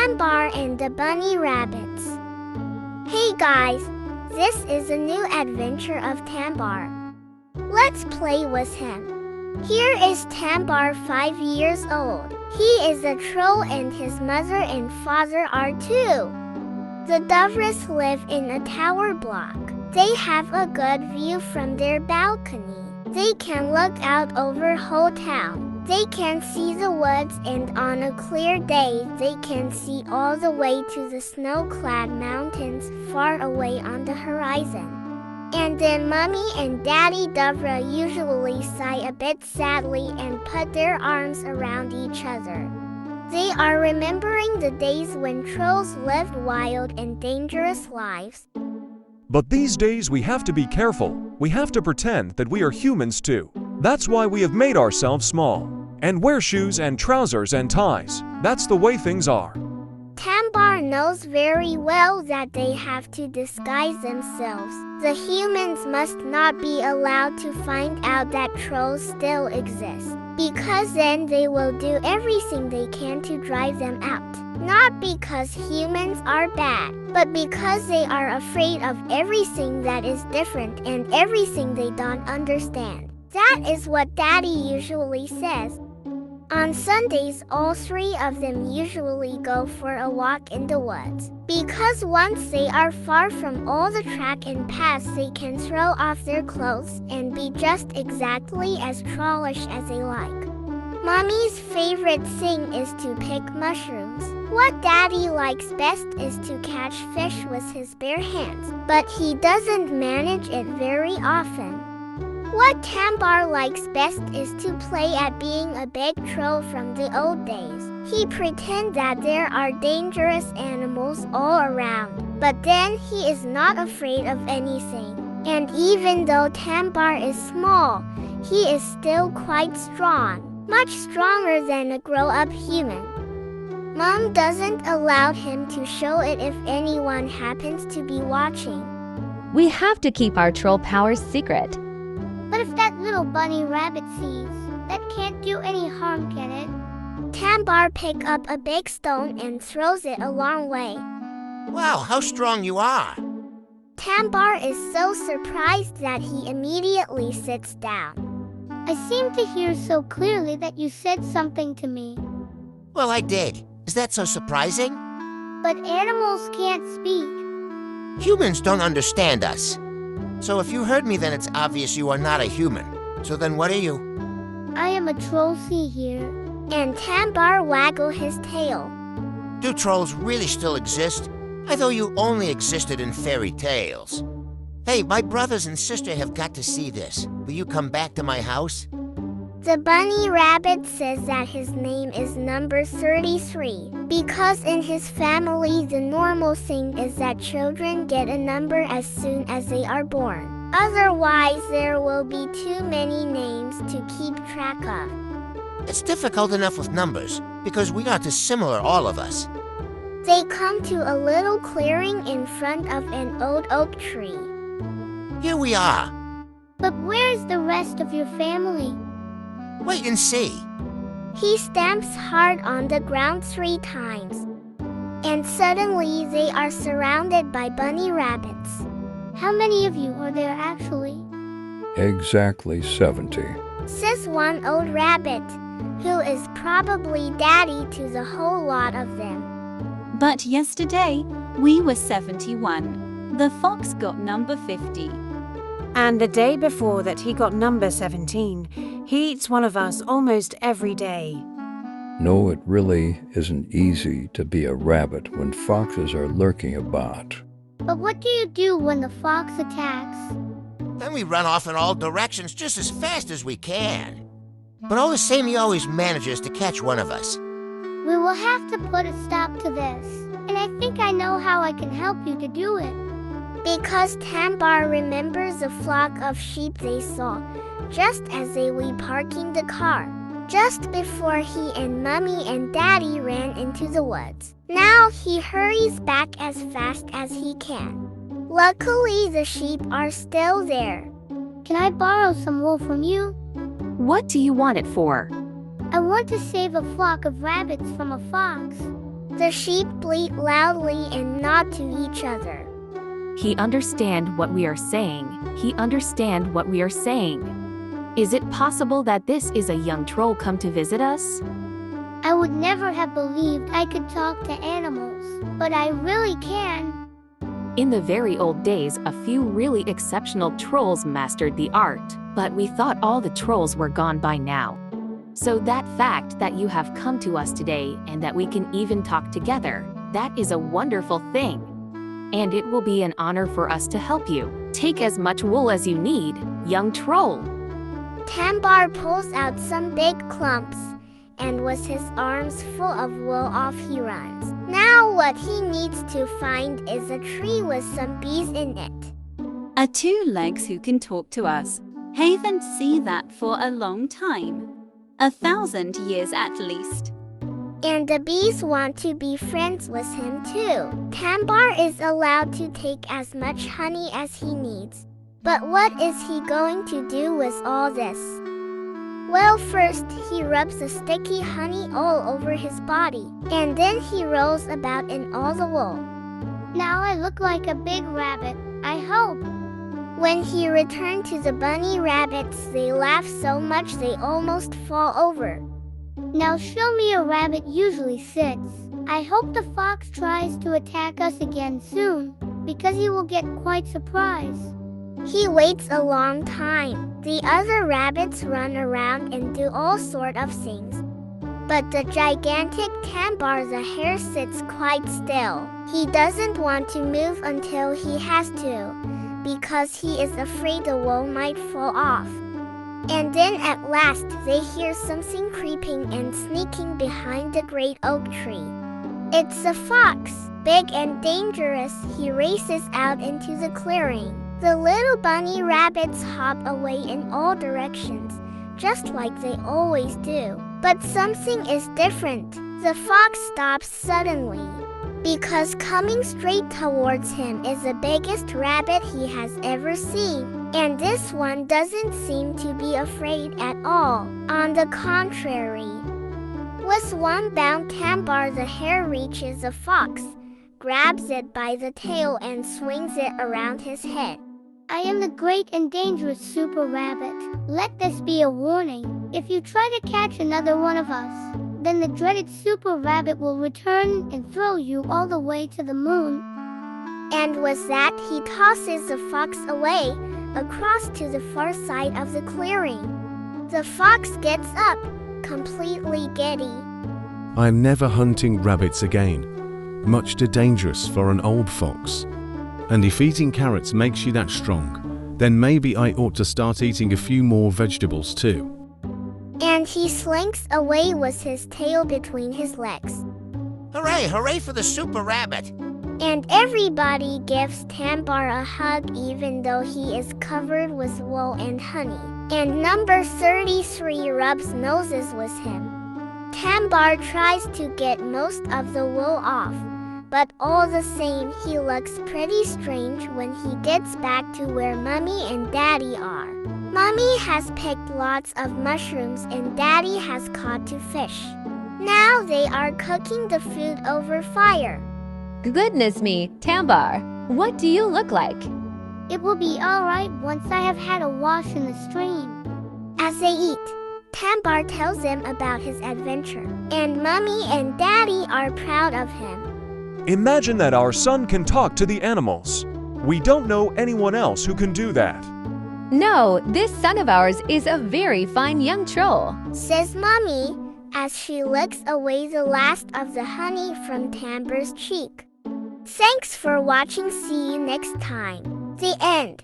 Tambar and the Bunny Rabbits. Hey guys, this is a new adventure of Tambar. Let's play with him. Here is Tambar, 5 years old. He is a troll and his mother and father are too. The Dovers live in a tower block. They have a good view from their balcony. They can look out over whole town. They can see the woods, and on a clear day they can see all the way to the snow-clad mountains far away on the horizon. And then Mommy and Daddy Dovra usually sigh a bit sadly and put their arms around each other. They are remembering the days when trolls lived wild and dangerous lives. But these days we have to be careful. We have to pretend that we are humans too. That's why we have made ourselves small and wear shoes and trousers and ties. That's the way things are. Tambar knows very well that they have to disguise themselves. The humans must not be allowed to find out that trolls still exist, because then they will do everything they can to drive them out. Not because humans are bad, but because they are afraid of everything that is different and everything they don't understand. That is what Daddy usually says. On Sundays, all 3 of them usually go for a walk in the woods, because once they are far from all the track and paths, they can throw off their clothes and be just exactly as trollish as they like. Mommy's favorite thing is to pick mushrooms. What Daddy likes best is to catch fish with his bare hands, but he doesn't manage it very often. What Tambar likes best is to play at being a big troll from the old days. He pretends that there are dangerous animals all around, but then he is not afraid of anything. And even though Tambar is small, he is still quite strong, much stronger than a grown-up human. Mom doesn't allow him to show it if anyone happens to be watching. We have to keep our troll powers secret. But if that little bunny rabbit sees, that can't do any harm, can it? Tambar picks up a big stone and throws it a long way. Wow, how strong you are! Tambar is so surprised that he immediately sits down. I seem to hear so clearly that you said something to me. Well, I did. Is that so surprising? But animals can't speak. Humans don't understand us. So if you heard me, then it's obvious you are not a human. So then what are you? I am a troll, see here. And Tambar waggled his tail. Do trolls really still exist? I thought you only existed in fairy tales. Hey, my brothers and sister have got to see this. Will you come back to my house? The bunny rabbit says that his name is number 33, because in his family the normal thing is that children get a number as soon as they are born. Otherwise, there will be too many names to keep track of. It's difficult enough with numbers, because we are too similar, all of us. They come to a little clearing in front of an old oak tree. Here we are. But where's the rest of your family? Wait and see. He stamps hard on the ground 3 times. And suddenly they are surrounded by bunny rabbits. How many of you are there actually? Exactly 70. Says one old rabbit, who is probably daddy to the whole lot of them. But yesterday, we were 71. The fox got number 50. And the day before that he got number 17. He eats one of us almost every day. No, it really isn't easy to be a rabbit when foxes are lurking about. But what do you do when the fox attacks? Then we run off in all directions just as fast as we can. But all the same, he always manages to catch one of us. We will have to put a stop to this. And I think I know how I can help you to do it. Because Tambar remembers a flock of sheep they saw, just as they were parking the car, just before he and Mommy and Daddy ran into the woods. Now he hurries back as fast as he can. Luckily, the sheep are still there. Can I borrow some wool from you? What do you want it for? I want to save a flock of rabbits from a fox. The sheep bleat loudly and nod to each other. He understand what we are saying. He understand what we are saying. Is it possible that this is a young troll come to visit us? I would never have believed I could talk to animals, but I really can. In the very old days, a few really exceptional trolls mastered the art, but we thought all the trolls were gone by now. So that fact that you have come to us today and that we can even talk together, that is a wonderful thing. And it will be an honor for us to help you. Take as much wool as you need, young troll. Tambar pulls out some big clumps, and with his arms full of wool off he runs. Now what he needs to find is a tree with some bees in it. A two legs who can talk to us. Haven't seen that for a long time. 1,000 years at least. And the bees want to be friends with him too. Tambar is allowed to take as much honey as he needs. But what is he going to do with all this? Well, first he rubs the sticky honey all over his body, and then he rolls about in all the wool. Now I look like a big rabbit, I hope. When he returned to the bunny rabbits, they laugh so much they almost fall over. Now show me a rabbit usually sits. I hope the fox tries to attack us again soon, because he will get quite surprised. He waits a long time. The other rabbits run around and do all sort of things. But the gigantic Tambar the hare sits quite still. He doesn't want to move until he has to, because he is afraid the wool might fall off. And then at last they hear something creeping and sneaking behind the great oak tree. It's a fox, big and dangerous. He races out into the clearing. The little bunny rabbits hop away in all directions, just like they always do. But something is different. The fox stops suddenly, because coming straight towards him is the biggest rabbit he has ever seen. And this one doesn't seem to be afraid at all. On the contrary. With one bound, Tambar the hare reaches the fox, grabs it by the tail and swings it around his head. I am the great and dangerous super rabbit. Let this be a warning. If you try to catch another one of us, then the dreaded super rabbit will return and throw you all the way to the moon. And with that, he tosses the fox away, across to the far side of the clearing. The fox gets up, completely giddy. I'm never hunting rabbits again. Much too dangerous for an old fox. And if eating carrots makes you that strong, then maybe I ought to start eating a few more vegetables too. And he slinks away with his tail between his legs. Hooray, hooray for the super rabbit! And everybody gives Tambar a hug even though he is covered with wool and honey. And number 33 rubs noses with him. Tambar tries to get most of the wool off, but all the same he looks pretty strange when he gets back to where Mummy and Daddy are. Mummy has picked lots of mushrooms and Daddy has caught 2 fish. Now they are cooking the food over fire. Goodness me, Tambar, what do you look like? It will be alright once I have had a wash in the stream. As they eat, Tambar tells them about his adventure, and Mummy and Daddy are proud of him. Imagine that our son can talk to the animals. We don't know anyone else who can do that. No, this son of ours is a very fine young troll, says Mummy, as she licks away the last of the honey from Tambar's cheek. Thanks for watching. See you next time. The end.